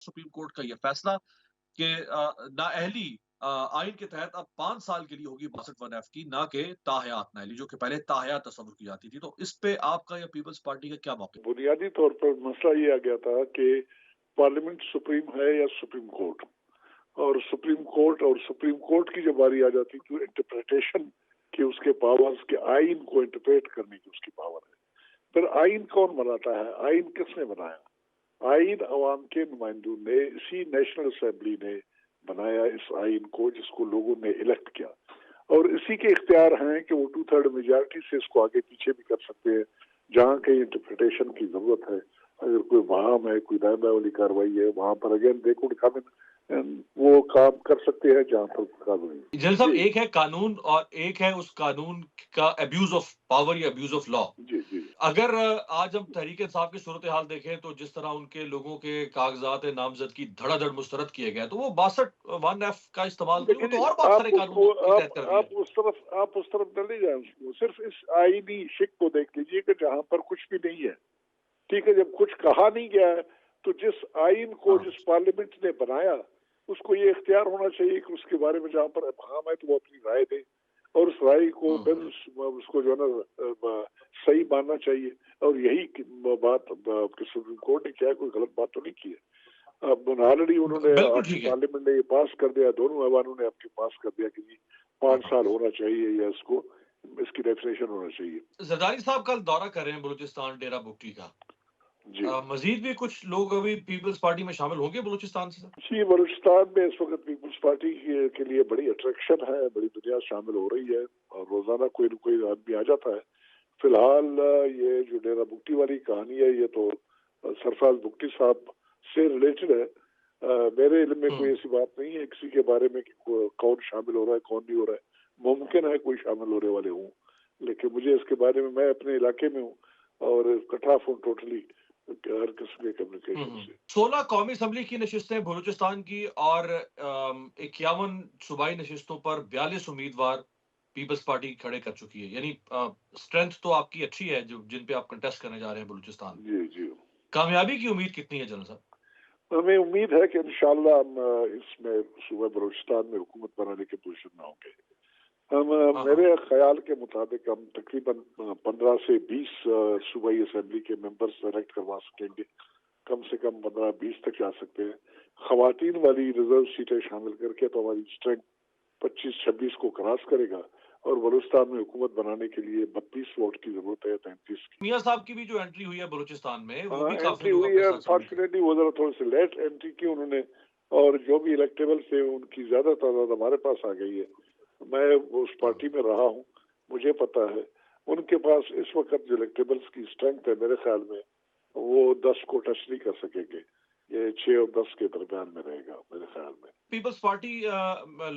Supreme court का यह फैसला कि नाअहली आइन के तहत अब 5 साल के लिए होगी 62(1)(f) की, ना कि ताहयात नाअहली, जो कि पहले ताहयात तस्वुर की जाती थी। तो इस पे आपका या पीपल्स पार्टी का क्या मौक़िफ़? बुनियादी तौर पर मसला ये आ गया था कि पार्लियामेंट सुप्रीम है या सुप्रीम कोर्ट, और सुप्रीम कोर्ट की जब बारी आ जाती तो इंटरप्रिटेशन की उसके पावर्स के आइन को इंटरप्रेट करने की उसकी पावर है। फिर आइन कौन बनाता है, आइन किसने बनाया? आइन अवाम के नुमाइंदों ने, इसी नेशनल असेंबली ने बनाया इस आइन को, जिसको लोगों ने इलेक्ट किया, और इसी के इख्तियार हैं कि वो 2/3 मेजॉरिटी से इसको आगे पीछे भी कर सकते हैं जहाँ कहीं इंटरप्रिटेशन की जरूरत है। अगर कोई वहाम है, कोई दायरा वाली कार्रवाई है, वहां पर अगेन दे कुड कम इन, वो काम कर सकते हैं जहाँ पर कानून। जल साहब, जी एक है कानून और एक है उस कानून का अब्यूज ऑफ पावर या अब्यूज ऑफ लॉ। जी जी अगर आज हम तहरीक इंसाफ की सूरत हाल देखें तो जिस तरह उनके लोगों के कागजात नामजद की धड़ाधड़ मुस्तरद किए गए, तो वो 62(1)(f) का इस्तेमाल नहीं, वो लेकिन तो और बहुत आप सारे उसको कानूनों के तहत कर दिया। आप उस तरफ न ले जाए उसको, सिर्फ इस आईनी शिक को देख लीजिए कि जहाँ पर कुछ भी नहीं है। ठीक है, जब कुछ कहा नहीं गया है तो जिस आइन को हाँ। जिस पार्लियामेंट ने बनाया उसको ये इख्तियार होना चाहिए कि उसके बारे में जहाँ पर अफहाम है तो वो अपनी राय दे, और उस राय को फिर उसको जो है ना सही मानना चाहिए। और यही बात सुप्रीम कोर्ट ने किया, कोई गलत बात तो नहीं की है। अब ऑलरेडी उन्होंने बिल्कुल आपकी ठीक है। पार्लियामेंट ने ये पास कर दिया, दोनों ऐवानों ने आपके पास कर दिया कि जी 5 हाँ। साल होना चाहिए या इसको इसकी डेफिनेशन होना चाहिए। जरदारी साहब कल दौरा कर रहे हैं बलूचिस्तान, डेरा बुगटी का। जी मजीद भी कुछ लोग अभी पीपल्स पार्टी में शामिल होंगे बलूचिस्तान से? जी, बलूचिस्तान में इस वक्त पीपल्स पार्टी के लिए बड़ी अट्रैक्शन है, बड़ी दुनिया शामिल हो रही है, और रोजाना कोई न कोई आदमी आ जाता है। फिलहाल ये जो डेरा बुगटी वाली कहानी है, ये तो सरफराज बुगटी साहब से रिलेटेड है। मेरे इल्म में कोई ऐसी बात नहीं है किसी के बारे में कि कौन शामिल हो रहा है, कौन नहीं हो रहा है। मुमकिन है कोई शामिल होने वाले हों, लेकिन मुझे इसके बारे में, मैं अपने इलाके में हूँ और कट ऑफ हूँ टोटली हर किस्म के कम्युनिकेशन से। 16 कौमी असम्बली की नशिस्तें बलूचिस्तान की और 51 सूबाई नशिस्तों पर 42 उम्मीदवार पीपल्स पार्टी खड़े कर चुकी है। यानी स्ट्रेंथ तो आपकी अच्छी है जो जिन पे आप कंटेस्ट करने जा रहे हैं बलूचिस्तान में। जी जी, कामयाबी की उम्मीद कितनी है जनरल साहब? हमें उम्मीद है कि इंशाल्लाह हम इसमें सूबा बलूचिस्तान में हुकूमत बनाने की पोजीशन में होंगे। हम हाँ। मेरे ख्याल के मुताबिक हम तकरीबन 15 से 20 सूबाई असेंबली के मेंबर्स सेलेक्ट करवा सकेंगे। कम से कम 15-20 तक जा सकते हैं। खवातीन वाली रिजर्व सीटें शामिल करके तो हमारी स्ट्रेंथ 25-26 को क्रॉस करेगा, और बलूचिस्तान में हुकूमत बनाने के लिए 32 वोट की जरूरत है, 33 की। मियां साहब की भी जो एंट्री हुई है बलूचिस्तान में, वो भी काफी एंट्री लोग हुई अपने है, साथ शामिल कर। अनफॉर्चुनेटली वो जरा थोड़े से लेट एंट्री की उन्होंने, और जो भी इलेक्टेबल थे उनकी ज्यादा तादाद हमारे पास आ गई है। मैं उस पार्टी में रहा हूँ, मुझे पता है उनके पास इस वक्त जो इलेक्टेबल्स की स्ट्रेंथ है, मेरे ख्याल में वो 10 को टच नहीं कर सकेंगे। ये 6 और 10 के दरमियान में रहेगा मेरे ख्याल में। पीपल्स पार्टी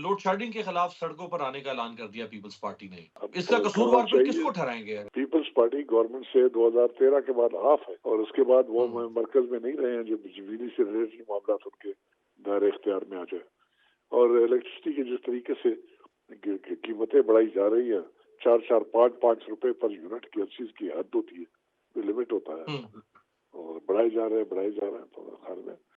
लोड शेडिंग के खिलाफ सड़कों पर आने का ऐलान कर दिया पीपल्स पार्टी ने। अब इसका करना कसूरवार फिर चाहिए। किसको ठहराएंगे? पीपल्स पार्टी गवर्नमेंट से 2013 के बाद ऑफ है, और उसके बाद वो हम्म। मरकज में नहीं रहे हैं जो बिजली से रिलेटेड मामला उनके दायरे इख्तियार में आ जाए। और इलेक्ट्रिसिटी के जिस तरीके से कीमतें बढ़ाई जा रही है, 4-4, 5-5 रुपए पर यूनिट की, हर चीज की हद होती है, कोई लिमिट होता है, और बढ़ाए जा रहे हैं तो ख्याल में